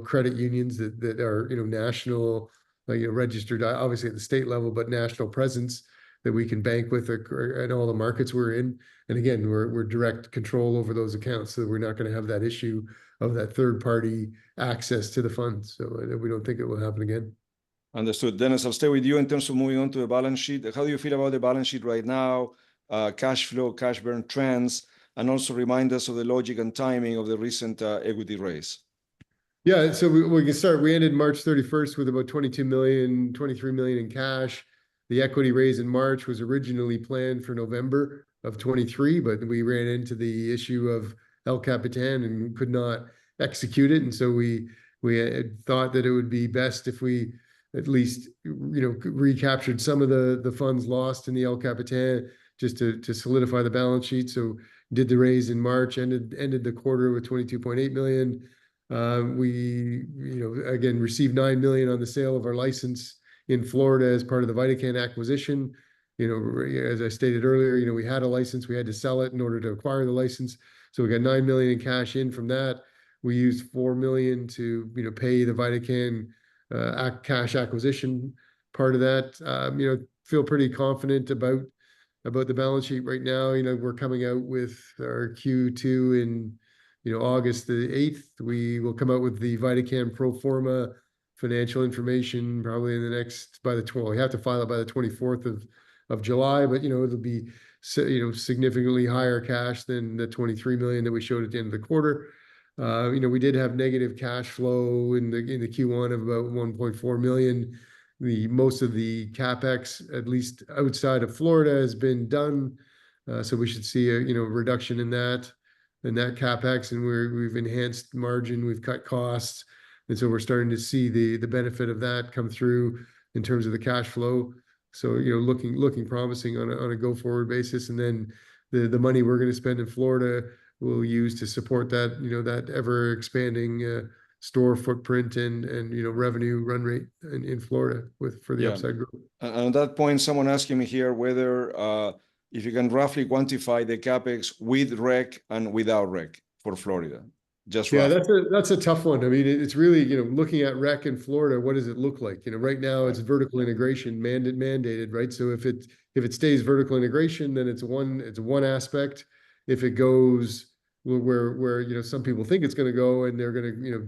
credit unions that are national, registered, obviously at the state level, but national presence that we can bank with in all the markets we're in. And again, we're direct control over those accounts, so we're not going to have that issue of that third party access to the funds. So we don't think it will happen again. Understood. Dennis, I'll stay with you in terms of moving on to the balance sheet. How do you feel about the balance sheet right now, cash flow, cash burn trends, and also remind us of the logic and timing of the recent equity raise? Yeah, so we can start. We ended March 31st with about 22 million, 23 million in cash. The equity raise in March was originally planned for November of 23, but we ran into the issue of El Capitan and could not execute it. And so we thought that it would be best if we at least recaptured some of the funds lost in the El Capitan, just to solidify the balance sheet. So did the raise in March, ended the quarter with 22.8 million. We again received 9 million on the sale of our license in Florida as part of the VidaCann acquisition. As I stated earlier, we had a license, we had to sell it in order to acquire the license. So we got 9 million in cash in from that. We used 4 million to pay the VidaCann cash acquisition part of that. Feel pretty confident about the balance sheet right now. We're coming out with our Q2 in August the 8th. We will come out with the VidaCann pro forma financial information probably in the next, we have to file it by the 24th of July, but it'll be significantly higher cash than the 23 million that we showed at the end of the quarter. We did have negative cash flow in the Q1 of about 1.4 million. Most of the CapEx, at least outside of Florida, has been done. So we should see a reduction in that CapEx, and we've enhanced margin, we've cut costs. And so we're starting to see the benefit of that come through in terms of the cash flow. So, looking promising on a go-forward basis. And then the money we're going to spend in Florida we'll use to support that, that ever expanding store footprint and revenue run rate in Florida for the upside growth. And on that point, someone asking me here whether if you can roughly quantify the capex with rec and without rec for Florida. Just yeah, roughly. that's a tough one. I mean, it's really, looking at rec in Florida, what does it look like? Right now it's vertical integration mandated, right? So if it stays vertical integration, then it's one aspect. If it goes where some people think it's going to go, and they're going to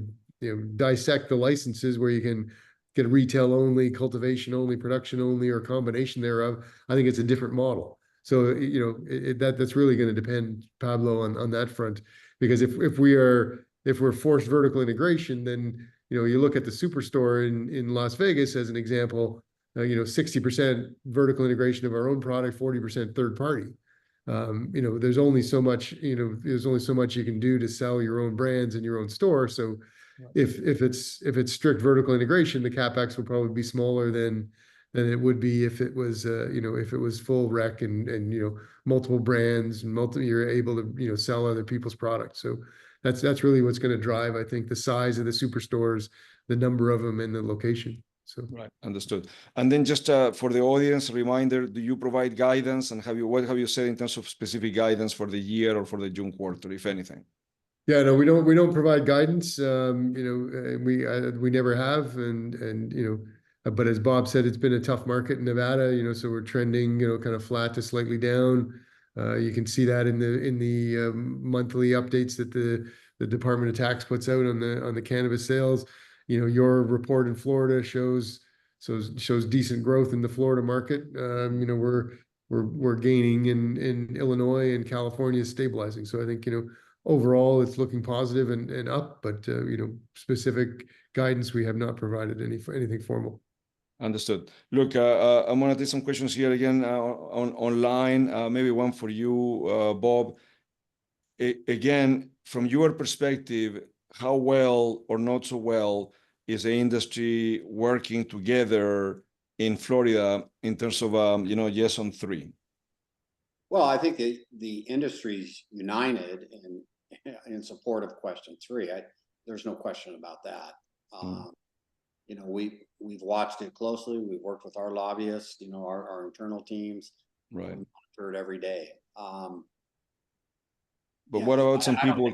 dissect the licenses where you can get retail only, cultivation only, production only, or combination thereof, I think it's a different model. So that's really going to depend, Pablo, on that front. Because if we're forced vertical integration, then you look at the superstore in Las Vegas as an example, 60% vertical integration of our own product, 40% third party. There's only so much you can do to sell your own brands in your own store. So if it's strict vertical integration, the capex will probably be smaller than it would be if it was full rec and multiple brands and you're able to sell other people's products. So that's really what's going to drive, I think, the size of the superstores, the number of them, and the location. So right, understood. And then just for the audience, a reminder: do you provide guidance, and what have you said in terms of specific guidance for the year or for the June quarter, if anything? Yeah, no, we don't provide guidance. We never have, but as Bob said, it's been a tough market in Nevada. So we're trending, kind of flat to slightly down. You can see that in the monthly updates that the Department of Tax puts out on the cannabis sales. Your report in Florida shows decent growth in the Florida market. We're gaining in Illinois, and California is stabilizing. So I think overall it's looking positive and up, but specific guidance we have not provided anything formal. Understood. Look, I'm going to take some questions here again online. Maybe one for you, Bob. Again, from your perspective, how well or not so well is the industry working together in Florida in terms of yes on 3? Well, I think the industry's united in support of question 3. There's no question about that. We've watched it closely. We've worked with our lobbyists, our internal teams. Right. We monitor it every day. But what about some people?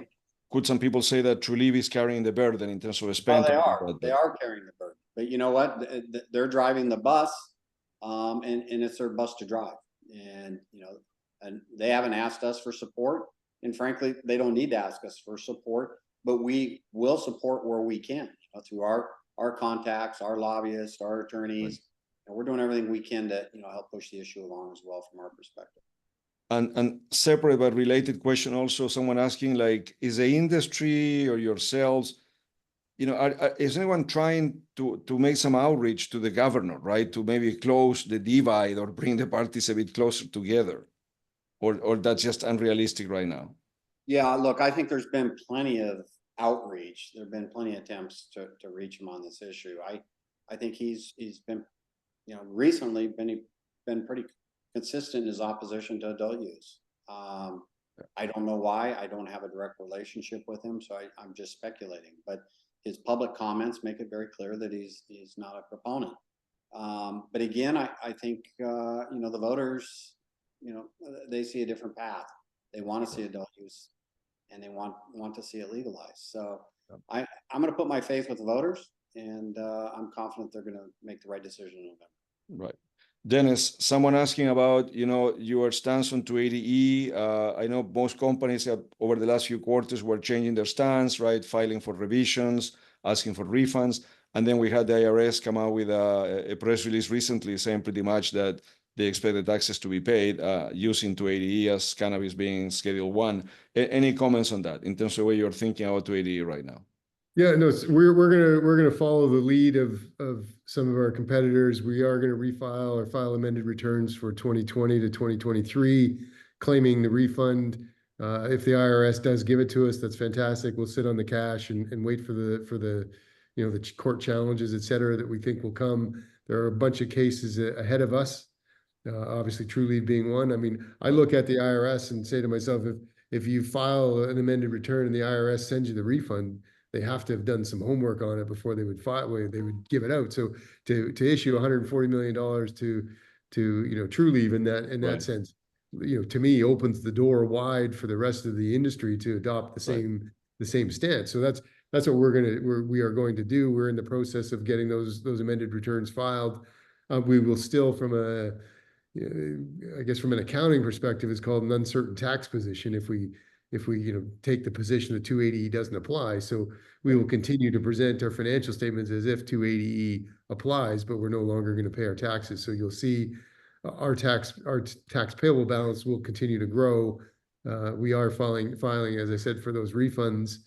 Could some people say that Trulieve is carrying the burden in terms of spending? Well, they are carrying the burden. But you know what? They're driving the bus, and it's their bus to drive. And and they haven't asked us for support. And frankly, they don't need to ask us for support. But we will support where we can through our contacts, our lobbyists, our attorneys. Right. And we're doing everything we can to help push the issue along as well from our perspective. And separate but related question also, someone asking, like, is the industry or yourselves, is anyone trying to make some outreach to the governor, right? To maybe close the divide or bring the parties a bit closer together? Or that's just unrealistic right now? Yeah, look, I think there's been plenty of outreach. There have been plenty of attempts to reach him on this issue. I think he's been, recently been pretty consistent in his opposition to adult use. I don't know why. I don't have a direct relationship with him, so I'm just speculating. But his public comments make it very clear that he's not a proponent. But again, I think the voters, they see a different path. They want to see adult use, and they want to see it legalized. So I'm going to put my faith with the voters, and I'm confident they're going to make the right decision in November. Right. Dennis, someone asking about, your stance on 280E. I know most companies have, over the last few quarters, were changing their stance, right? Filing for revisions, asking for refunds. And then we had the IRS come out with a press release recently saying pretty much that they expect the taxes to be paid using 280E as cannabis being Schedule 1. Any comments on that in terms of the way you're thinking about 280E right now? Yeah, no, we're gonna follow the lead of some of our competitors. We are gonna refile or file amended returns for 2020 to 2023, claiming the refund. If the IRS does give it to us, that's fantastic. We'll sit on the cash and wait for the the court challenges, et cetera, that we think will come. There are a bunch of cases ahead of us. Obviously, Trulieve being one. I mean, I look at the IRS and say to myself, if you file an amended return and the IRS sends you the refund, they have to have done some homework on it before they would file, they would give it out. So to issue $140 million to TrueLeave in that sense, to me, opens the door wide for the rest of the industry to adopt the same stance. So that's what we are going to do. We're in the process of getting those amended returns filed. We will still, from I guess from an accounting perspective, it's called an uncertain tax position if we take the position that 280E doesn't apply. So we will continue to present our financial statements as if 280E applies, but we're no longer going to pay our taxes. So you'll see our tax payable balance will continue to grow. We are filing, as I said, for those refunds.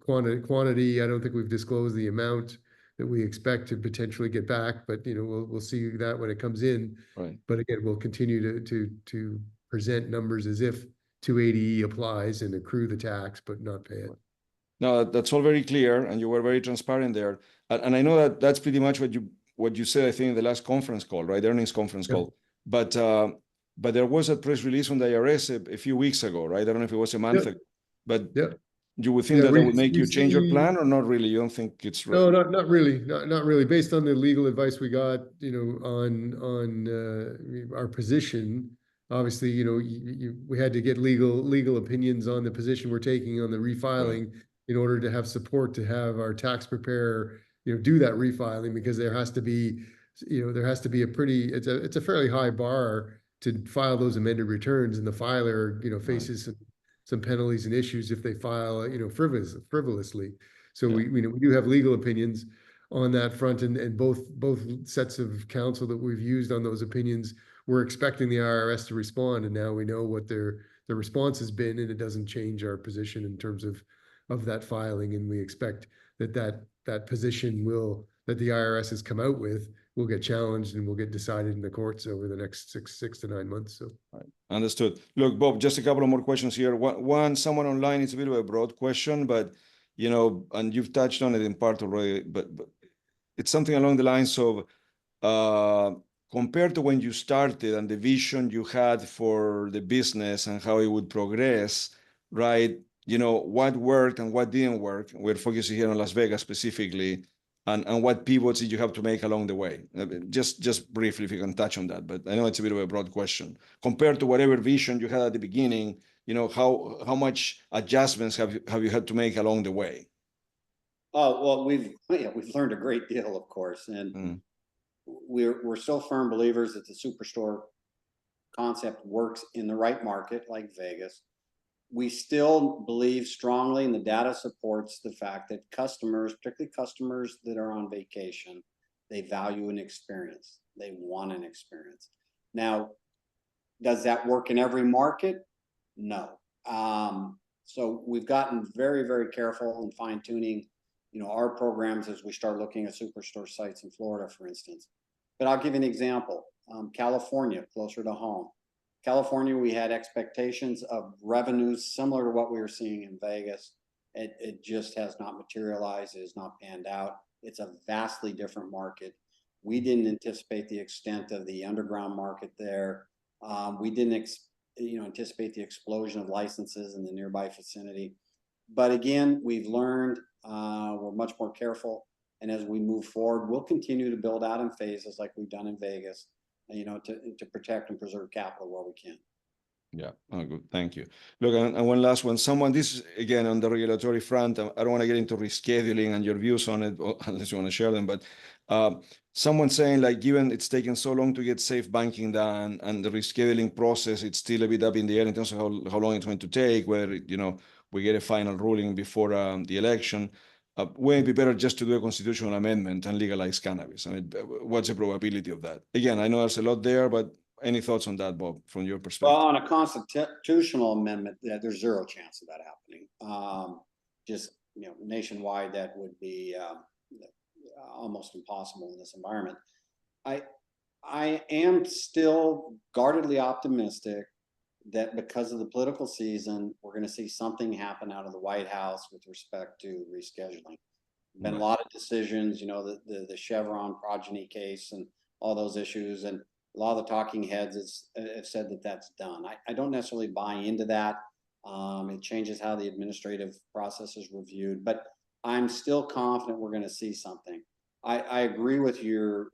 Quantity, I don't think we've disclosed the amount that we expect to potentially get back, but we'll see that when it comes in. Right. But again, we'll continue to present numbers as if 280E applies and accrue the tax, but not pay it. No, that's all very clear, and you were very transparent there. And I know that that's pretty much what you said, I think, in the last conference call, right? The earnings conference call. But there was a press release from the IRS a few weeks ago, right? I don't know if it was a month ago, but you would think that would make you change your plan, or not really? You don't think it's right? No, not really. Not really. Based on the legal advice we got, on our position, obviously, we had to get legal opinions on the position we're taking on the refiling in order to have support to have our tax preparer, do that refiling, because there has to be it's a fairly high bar to file those amended returns, and the filer, faces some penalties and issues if they file, frivolously. So we do have legal opinions on that front, and both sets of counsel that we've used on those opinions, we're expecting the IRS to respond, and now we know what their response has been, and it doesn't change our position in terms of that filing, and we expect that position that the IRS has come out with will get challenged and will get decided in the courts over the next six to 9 months. So, understood. Look, Bob, just a couple of more questions here. One, someone online, it's a bit of a broad question, but and you've touched on it in part already, but it's something along the lines of compared to when you started and the vision you had for the business and how it would progress, right? What worked and what didn't work. We're focusing here on Las Vegas specifically. And what pivots did you have to make along the way? Just briefly, if you can touch on that, but I know it's a bit of a broad question. Compared to whatever vision you had at the beginning, how much adjustments have you had to make along the way? Oh, well, we've learned a great deal, of course, and we're still firm believers that the superstore concept works in the right market like Vegas. We still believe strongly, and the data supports the fact that customers, particularly customers that are on vacation, they value an experience. They want an experience. Now, does that work in every market? No. So we've gotten very, very careful in fine-tuning, our programs as we start looking at superstore sites in Florida, for instance. But I'll give you an example. California, closer to home. California, we had expectations of revenues similar to what we were seeing in Vegas. It just has not materialized. It has not panned out. It's a vastly different market. We didn't anticipate the extent of the underground market there. We didn't anticipate the explosion of licenses in the nearby vicinity. But again, we've learned, we're much more careful. And as we move forward, we'll continue to build out in phases like we've done in Vegas, to protect and preserve capital where we can. Yeah, good. Thank you. Look, and one last one. This is again on the regulatory front. I don't want to get into rescheduling and your views on it, unless you want to share them. But someone saying, like, given it's taken so long to get safe banking done and the rescheduling process, it's still a bit up in the air in terms of how long it's going to take, whether we get a final ruling before the election. Wouldn't it be better just to do a constitutional amendment and legalize cannabis? I mean, what's the probability of that? Again, I know there's a lot there, but any thoughts on that, Bob, from your perspective? Well, on a constitutional amendment, there's zero chance of that happening. Just nationwide, that would be almost impossible in this environment. I am still guardedly optimistic that because of the political season, we're going to see something happen out of the White House with respect to rescheduling. Been a lot of decisions, the Chevron progeny case and all those issues, and a lot of the talking heads have said that that's done. I don't necessarily buy into that. It changes how the administrative process is reviewed, but I'm still confident we're going to see something. I agree with your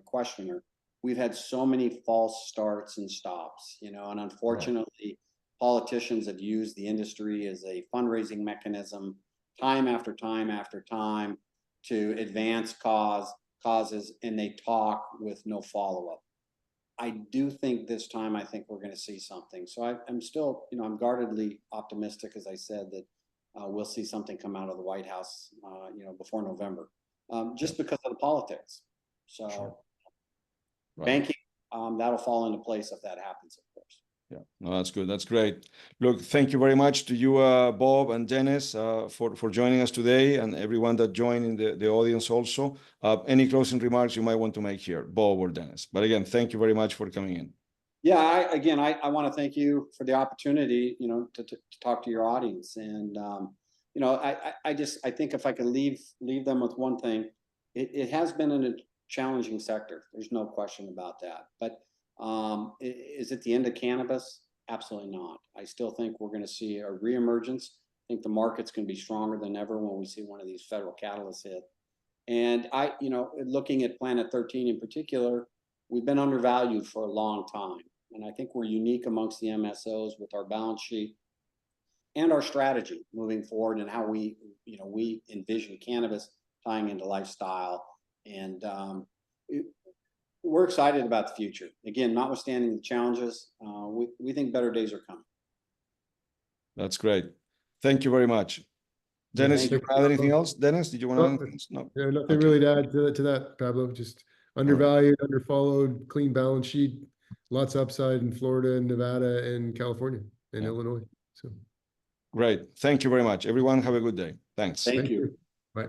questioner. We've had so many false starts and stops, and unfortunately, politicians have used the industry as a fundraising mechanism time after time after time to advance causes, and they talk with no follow-up. I do think this time, I think we're going to see something. So I'm still, I'm guardedly optimistic, as I said, that we'll see something come out of the White House, before November, just because of the politics. So Sure. Right. banking, that'll fall into place if that happens, of course. Yeah, no, that's good. That's great. Look, thank you very much to you, Bob and Dennis, for joining us today, and everyone that joined in the audience also. Any closing remarks you might want to make here, Bob or Dennis? But again, thank you very much for coming in. Yeah, I want to thank you for the opportunity, to talk to your audience. And, I think if I can leave them with one thing, it has been in a challenging sector. There's no question about that. But is it the end of cannabis? Absolutely not. I still think we're going to see a reemergence. I think the market's going to be stronger than ever when we see one of these federal catalysts hit. And looking at Planet 13 in particular, we've been undervalued for a long time. And I think we're unique amongst the MSOs with our balance sheet and our strategy moving forward, and how we envision cannabis tying into lifestyle. And we're excited about the future. Again, notwithstanding the challenges, we think better days are coming. That's great. Thank you very much. Dennis, Thank you you. add anything else? Dennis, did you want to add No. anything else? No. Yeah, nothing Okay. really to add to that, Pablo. Just undervalued, underfollowed, clean balance sheet, lots of upside in Florida and Nevada and California and Illinois. So Great. Thank you very much. Everyone, have a good day. Thanks. Thank you. Bye.